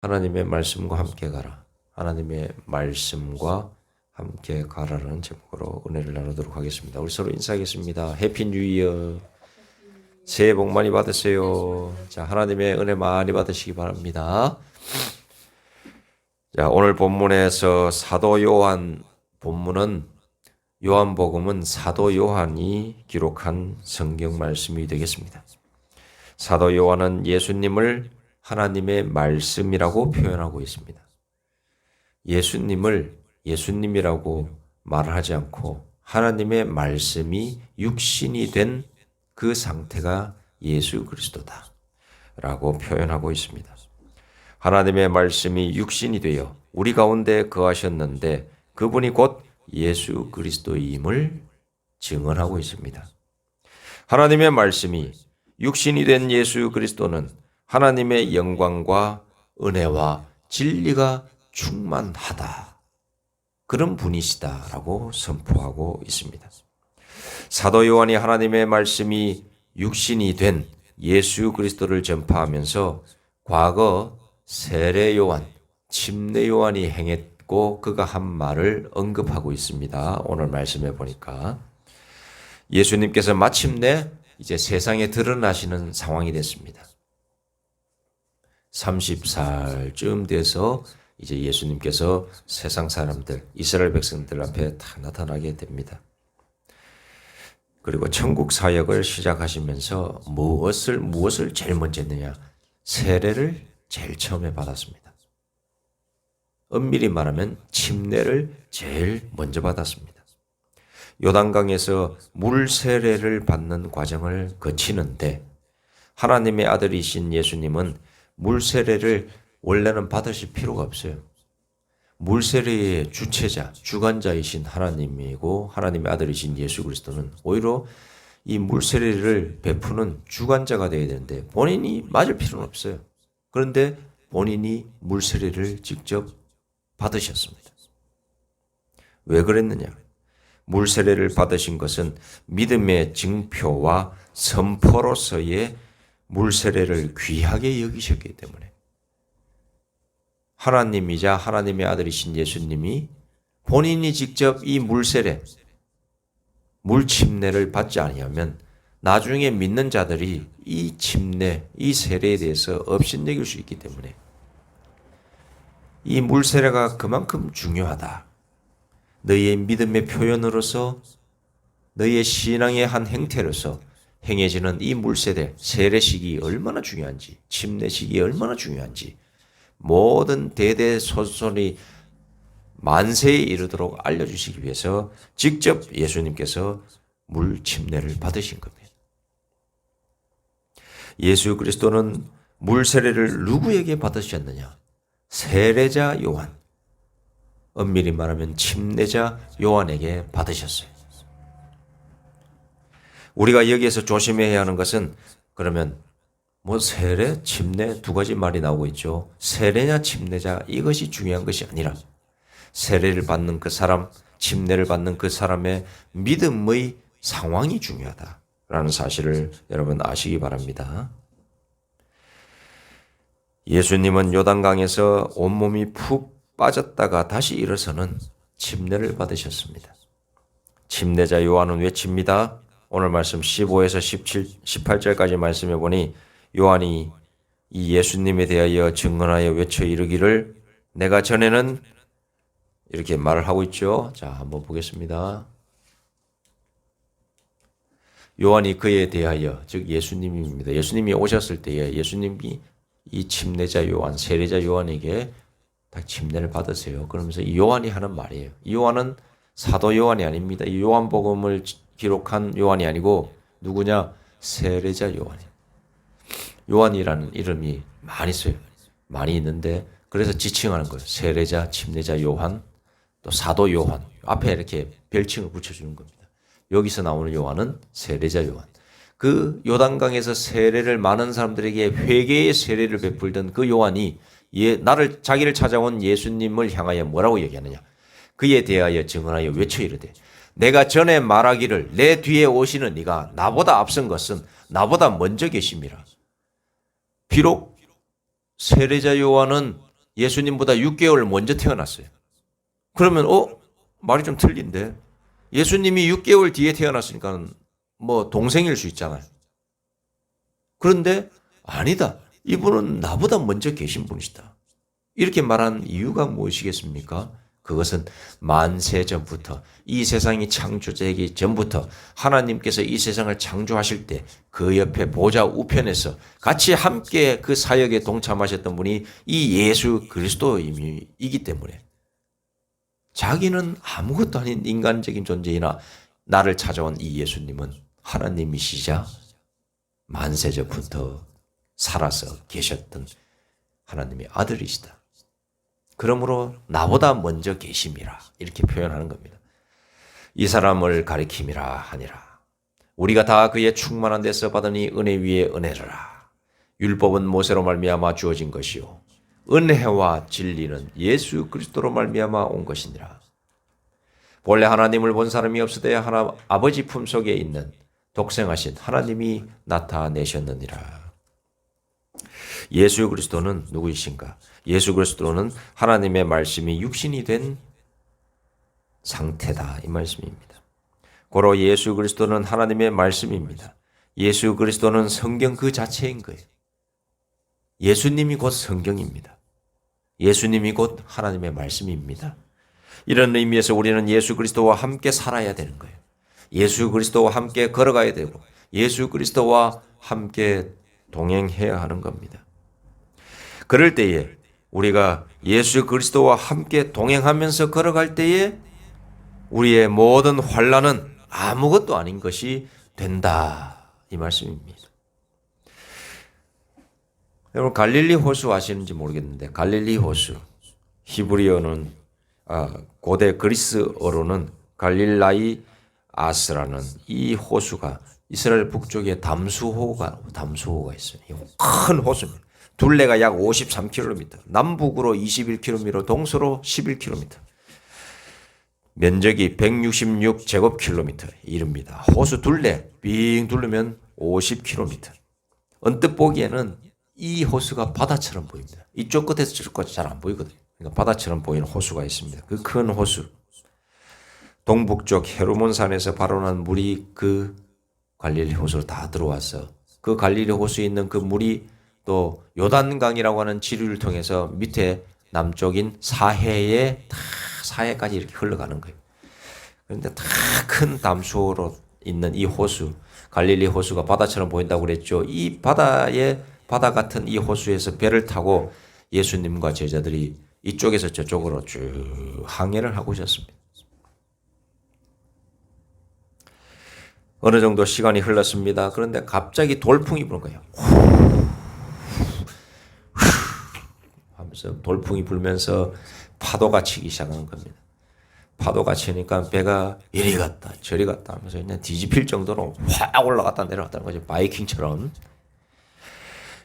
하나님의 말씀과 함께 가라. 하나님의 말씀과 함께 가라라는 제목으로 은혜를 나누도록 하겠습니다. 우리 서로 인사하겠습니다. 해피 뉴 이어. 새해 복 많이 받으세요. 자, 하나님의 은혜 많이 받으시기 바랍니다. 자, 오늘 본문에서 사도 요한 본문은 요한복음은 사도 요한이 기록한 성경 말씀이 되겠습니다. 사도 요한은 예수님을 하나님의 말씀이라고 표현하고 있습니다. 예수님을 예수님이라고 말하지 않고 하나님의 말씀이 육신이 된 그 상태가 예수 그리스도다 라고 표현하고 있습니다. 하나님의 말씀이 육신이 되어 우리 가운데 거하셨는데 그분이 곧 예수 그리스도임을 증언하고 있습니다. 하나님의 말씀이 육신이 된 예수 그리스도는 하나님의 영광과 은혜와 진리가 충만하다. 그런 분이시다라고 선포하고 있습니다. 사도 요한이 하나님의 말씀이 육신이 된 예수 그리스도를 전파하면서 과거 세례 요한, 침례 요한이 행했고 그가 한 말을 언급하고 있습니다. 오늘 말씀해 보니까 예수님께서 마침내 이제 세상에 드러나시는 상황이 됐습니다. 30살쯤 돼서 이제 예수님께서 세상 사람들, 이스라엘 백성들 앞에 다 나타나게 됩니다. 그리고 천국 사역을 시작하시면서 무엇을 제일 먼저 했느냐? 세례를 제일 처음에 받았습니다. 엄밀히 말하면 침례를 제일 먼저 받았습니다. 요단강에서 물 세례를 받는 과정을 거치는데 하나님의 아들이신 예수님은 물 세례를 원래는 받으실 필요가 없어요. 물 세례의 주체자, 주관자이신 하나님이고 하나님의 아들이신 예수 그리스도는 오히려 이 물 세례를 베푸는 주관자가 되어야 되는데 본인이 맞을 필요는 없어요. 그런데 본인이 물 세례를 직접 받으셨습니다. 왜 그랬느냐? 물 세례를 받으신 것은 믿음의 증표와 선포로서의 물 세례를 귀하게 여기셨기 때문에 하나님이자 하나님의 아들이신 예수님이 본인이 직접 이 물 세례, 물 침례를 받지 아니하면 나중에 믿는 자들이 이 침례, 이 세례에 대해서 업신여길 수 있기 때문에 이 물 세례가 그만큼 중요하다. 너희의 믿음의 표현으로서 너희의 신앙의 한 행태로서 행해지는 이 물 세례, 세례식이 얼마나 중요한지, 침례식이 얼마나 중요한지 모든 대대손손이 만세에 이르도록 알려주시기 위해서 직접 예수님께서 물 침례를 받으신 겁니다. 예수 그리스도는 물 세례를 누구에게 받으셨느냐? 세례자 요한, 엄밀히 말하면 침례자 요한에게 받으셨어요. 우리가 여기에서 조심해야 하는 것은 그러면 세례, 침례 두 가지 말이 나오고 있죠. 세례냐 침례자 이것이 중요한 것이 아니라 세례를 받는 그 사람, 침례를 받는 그 사람의 믿음의 상황이 중요하다라는 사실을 여러분 아시기 바랍니다. 예수님은 요단강에서 온몸이 푹 빠졌다가 다시 일어서는 침례를 받으셨습니다. 침례자 요한은 외칩니다. 오늘 말씀 15에서 18절까지 말씀해 보니 요한이 이 예수님에 대하여 증언하여 외쳐 이르기를 내가 전에는 이렇게 말을 하고 있죠. 자, 한번 보겠습니다. 요한이 그에 대하여, 즉 예수님입니다. 예수님이 오셨을 때에 예수님이 이 침례자 요한, 세례자 요한에게 다 침례를 받으세요. 그러면서 이 요한이 하는 말이에요. 이 요한은 사도 요한이 아닙니다. 이 요한복음을 기록한 요한이 아니고 누구냐? 세례자 요한이에요. 요한이라는 이름이 많이 있어요. 많이 있는데 그래서 지칭하는 거예요. 세례자, 침례자 요한, 또 사도 요한. 앞에 이렇게 별칭을 붙여주는 겁니다. 여기서 나오는 요한은 세례자 요한. 그 요단강에서 세례를 많은 사람들에게 회개의 세례를 베풀던 그 요한이 자기를 찾아온 예수님을 향하여 뭐라고 얘기하느냐? 그에 대하여 증언하여 외쳐 이르되 내가 전에 말하기를 내 뒤에 오시는 이가 나보다 앞선 것은 나보다 먼저 계심이라. 비록 세례자 요한은 예수님보다 6개월 먼저 태어났어요. 그러면 말이 좀 틀린데 예수님이 6개월 뒤에 태어났으니까 뭐 동생일 수 있잖아요. 그런데 아니다. 이분은 나보다 먼저 계신 분이시다. 이렇게 말한 이유가 무엇이겠습니까? 그것은 만세 전부터 이 세상이 창조되기 전부터 하나님께서 이 세상을 창조하실 때 그 옆에 보좌 우편에서 같이 함께 그 사역에 동참하셨던 분이 이 예수 그리스도이기 때문에 자기는 아무것도 아닌 인간적인 존재이나 나를 찾아온 이 예수님은 하나님이시자 만세 전부터 살아서 계셨던 하나님의 아들이시다. 그러므로 나보다 먼저 계심이라 이렇게 표현하는 겁니다. 이 사람을 가리킴이라 하니라. 우리가 다 그의 충만한 데서 받으니 은혜 위에 은혜라. 율법은 모세로 말미암아 주어진 것이요 은혜와 진리는 예수 그리스도로 말미암아 온 것이니라. 본래 하나님을 본 사람이 없으되 아버지 품속에 있는 독생하신 하나님이 나타내셨느니라. 예수 그리스도는 누구이신가? 예수 그리스도는 하나님의 말씀이 육신이 된 상태다 이 말씀입니다. 고로 예수 그리스도는 하나님의 말씀입니다. 예수 그리스도는 성경 그 자체인 거예요. 예수님이 곧 성경입니다. 예수님이 곧 하나님의 말씀입니다. 이런 의미에서 우리는 예수 그리스도와 함께 살아야 되는 거예요. 예수 그리스도와 함께 걸어가야 되고 예수 그리스도와 함께 동행해야 하는 겁니다. 그럴 때에 우리가 예수 그리스도와 함께 동행하면서 걸어갈 때에 우리의 모든 환난은 아무것도 아닌 것이 된다 이 말씀입니다. 여러분 갈릴리 호수 아시는지 모르겠는데 갈릴리 호수 히브리어는 고대 그리스어로는 갈릴라이 아스라는 이 호수가 이스라엘 북쪽에 담수호가 있어요. 큰 호수입니다. 둘레가 약 53km, 남북으로 21km, 동서로 11km. 면적이 166제곱킬로미터 이릅니다. 호수 둘레 빙 둘르면 50km. 언뜻 보기에는 이 호수가 바다처럼 보입니다. 이쪽 끝에서 저쪽 끝이 잘 안 보이거든요. 그러니까 바다처럼 보이는 호수가 있습니다. 그 큰 호수. 동북쪽 헤르몬산에서 발원한 물이 그 갈릴리 호수로 다 들어와서 그 갈릴리 호수에 있는 그 물이 또 요단강이라고 하는 지류를 통해서 밑에 남쪽인 사해까지 이렇게 흘러가는 거예요. 그런데 다 큰 담수호로 있는 이 호수, 갈릴리 호수가 바다처럼 보인다고 그랬죠. 이 바다 같은 이 호수에서 배를 타고 예수님과 제자들이 이쪽에서 저쪽으로 쭉 항해를 하고 오셨습니다. 어느 정도 시간이 흘렀습니다. 그런데 갑자기 돌풍이 부는 거예요. 하면서 돌풍이 불면서 파도가 치기 시작하는 겁니다. 파도가 치니까 배가 이리 갔다 저리 갔다 하면서 그냥 뒤집힐 정도로 확 올라갔다 내려갔다는 거죠. 바이킹처럼.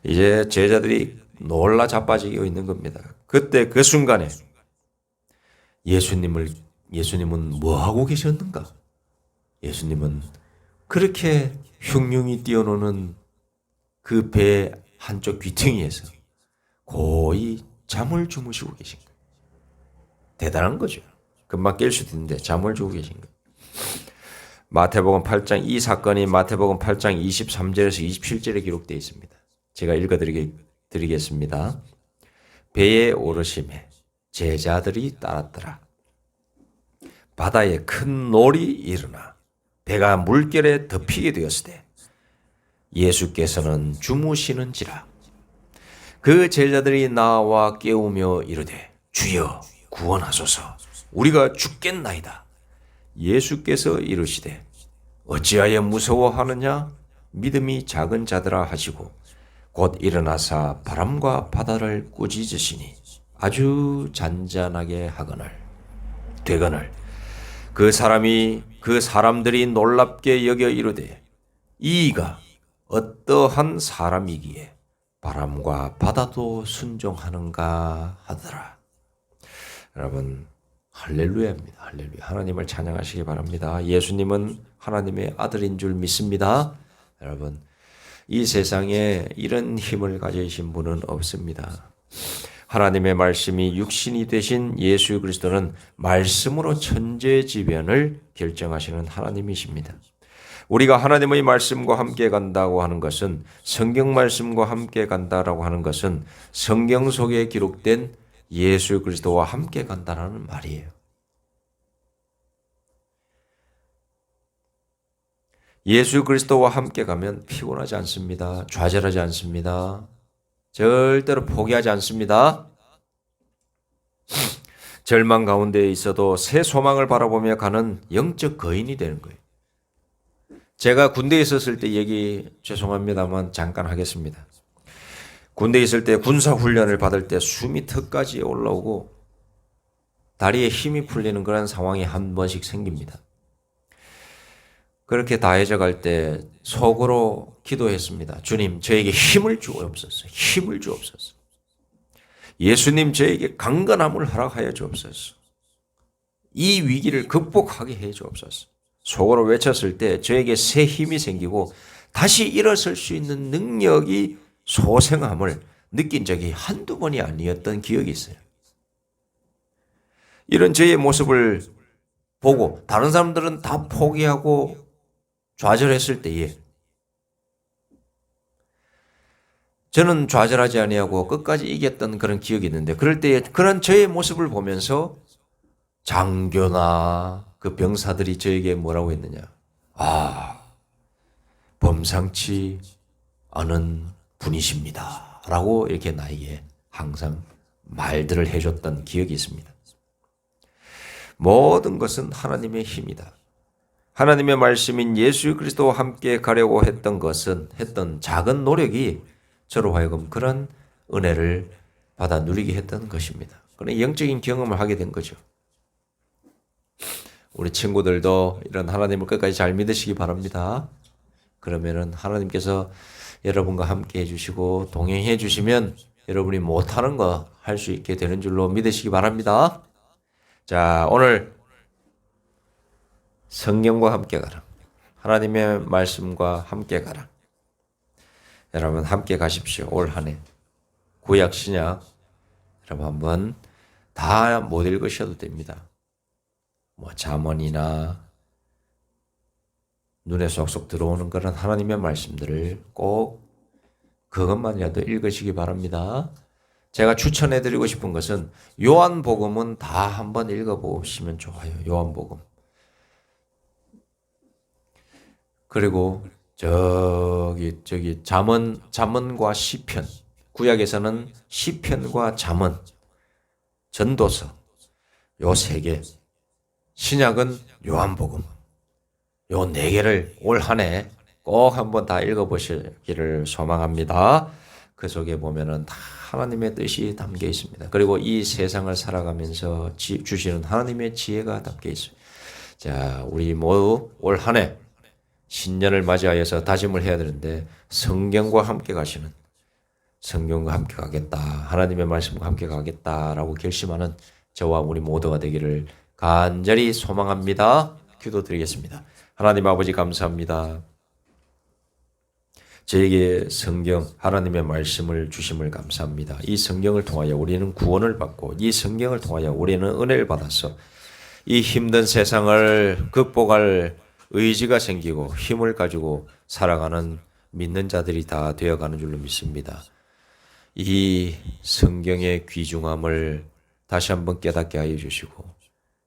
이제 제자들이 놀라 자빠지고 있는 겁니다. 그때 그 순간에 예수님은 뭐 하고 계셨는가? 예수님은 그렇게 흉흉이 뛰어노는 그 배 한쪽 귀퉁이에서 고이 잠을 주무시고 계신 거예요. 대단한 거죠. 금방 깰 수도 있는데 잠을 주고 계신 거예요. 마태복음 8장 이 사건이 마태복음 8장 23절에서 27절에 기록되어 있습니다. 제가 읽어드리겠습니다. 배에 오르심에 제자들이 따랐더라. 바다에 큰 놀이 일어나 배가 물결에 덮이게 되었으되 예수께서는 주무시는지라. 그 제자들이 나와 깨우며 이르되 주여 구원하소서 우리가 죽겠나이다. 예수께서 이르시되 어찌하여 무서워하느냐 믿음이 작은 자들아 하시고 곧 일어나사 바람과 바다를 꾸짖으시니 아주 잔잔하게 되거늘 그 사람들이 놀랍게 여겨 이르되 이가 어떠한 사람이기에 바람과 바다도 순종하는가 하더라. 여러분 할렐루야입니다. 할렐루야. 하나님을 찬양하시기 바랍니다. 예수님은 하나님의 아들인 줄 믿습니다. 여러분 이 세상에 이런 힘을 가지신 분은 없습니다. 하나님의 말씀이 육신이 되신 예수 그리스도는 말씀으로 천재지변을 결정하시는 하나님이십니다. 우리가 하나님의 말씀과 함께 간다고 하는 것은, 성경 말씀과 함께 간다라고 하는 것은 성경 속에 기록된 예수 그리스도와 함께 간다는 말이에요. 예수 그리스도와 함께 가면 피곤하지 않습니다. 좌절하지 않습니다. 절대로 포기하지 않습니다. 절망 가운데 있어도 새 소망을 바라보며 가는 영적 거인이 되는 거예요. 제가 군대에 있었을 때 얘기 죄송합니다만 잠깐 하겠습니다. 군대에 있을 때 군사훈련을 받을 때 숨이 턱까지 올라오고 다리에 힘이 풀리는 그런 상황이 한 번씩 생깁니다. 그렇게 다해져 갈 때 속으로 기도했습니다. 주님, 저에게 힘을 주옵소서. 힘을 주옵소서. 예수님, 저에게 강건함을 허락하여 주옵소서. 이 위기를 극복하게 해 주옵소서. 속으로 외쳤을 때 저에게 새 힘이 생기고 다시 일어설 수 있는 능력이 소생함을 느낀 적이 한두 번이 아니었던 기억이 있어요. 이런 저의 모습을 보고 다른 사람들은 다 포기하고 좌절했을 때에 저는 좌절하지 아니하고 끝까지 이겼던 그런 기억이 있는데, 그럴 때에 그런 저의 모습을 보면서 장교나 그 병사들이 저에게 뭐라고 했느냐. 범상치 않은 분이십니다. 라고 이렇게 나에게 항상 말들을 해줬던 기억이 있습니다. 모든 것은 하나님의 힘이다. 하나님의 말씀인 예수 그리스도와 함께 가려고 했던 작은 노력이 저로 하여금 그런 은혜를 받아 누리게 했던 것입니다. 그런 영적인 경험을 하게 된 거죠. 우리 친구들도 이런 하나님을 끝까지 잘 믿으시기 바랍니다. 그러면은 하나님께서 여러분과 함께 해주시고 동행해 주시면 여러분이 못하는 거 할 수 있게 되는 줄로 믿으시기 바랍니다. 자, 오늘 성경과 함께 가라. 하나님의 말씀과 함께 가라. 여러분 함께 가십시오. 올 한 해 구약 신약 여러분 한번 다 못 읽으셔도 됩니다. 잠언이나 눈에 쏙쏙 들어오는 그런 하나님의 말씀들을 꼭 그것만이라도 읽으시기 바랍니다. 제가 추천해드리고 싶은 것은 요한복음은 다 한번 읽어보시면 좋아요. 요한복음. 그리고 저기 잠언과 시편, 구약에서는 시편과 잠언, 전도서 요 세 개, 신약은 요한복음, 요 네 개를 올 한 해 꼭 한번 다 읽어보시기를 소망합니다. 그 속에 보면은 다 하나님의 뜻이 담겨 있습니다. 그리고 이 세상을 살아가면서 주시는 하나님의 지혜가 담겨 있어요. 자, 우리 모두 올 한 해 신년을 맞이하여서 다짐을 해야 되는데, 성경과 함께 가시는, 성경과 함께 가겠다, 하나님의 말씀과 함께 가겠다라고 결심하는 저와 우리 모두가 되기를 간절히 소망합니다. 기도드리겠습니다. 하나님 아버지 감사합니다. 저에게 성경, 하나님의 말씀을 주심을 감사합니다. 이 성경을 통하여 우리는 구원을 받고, 이 성경을 통하여 우리는 은혜를 받아서 이 힘든 세상을 극복할 의지가 생기고 힘을 가지고 살아가는 믿는 자들이 다 되어가는 줄로 믿습니다. 이 성경의 귀중함을 다시 한번 깨닫게 하여 주시고,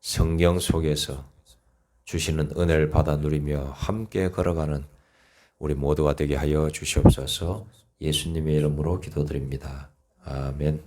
성경 속에서 주시는 은혜를 받아 누리며 함께 걸어가는 우리 모두가 되게 하여 주시옵소서. 예수님의 이름으로 기도드립니다. 아멘.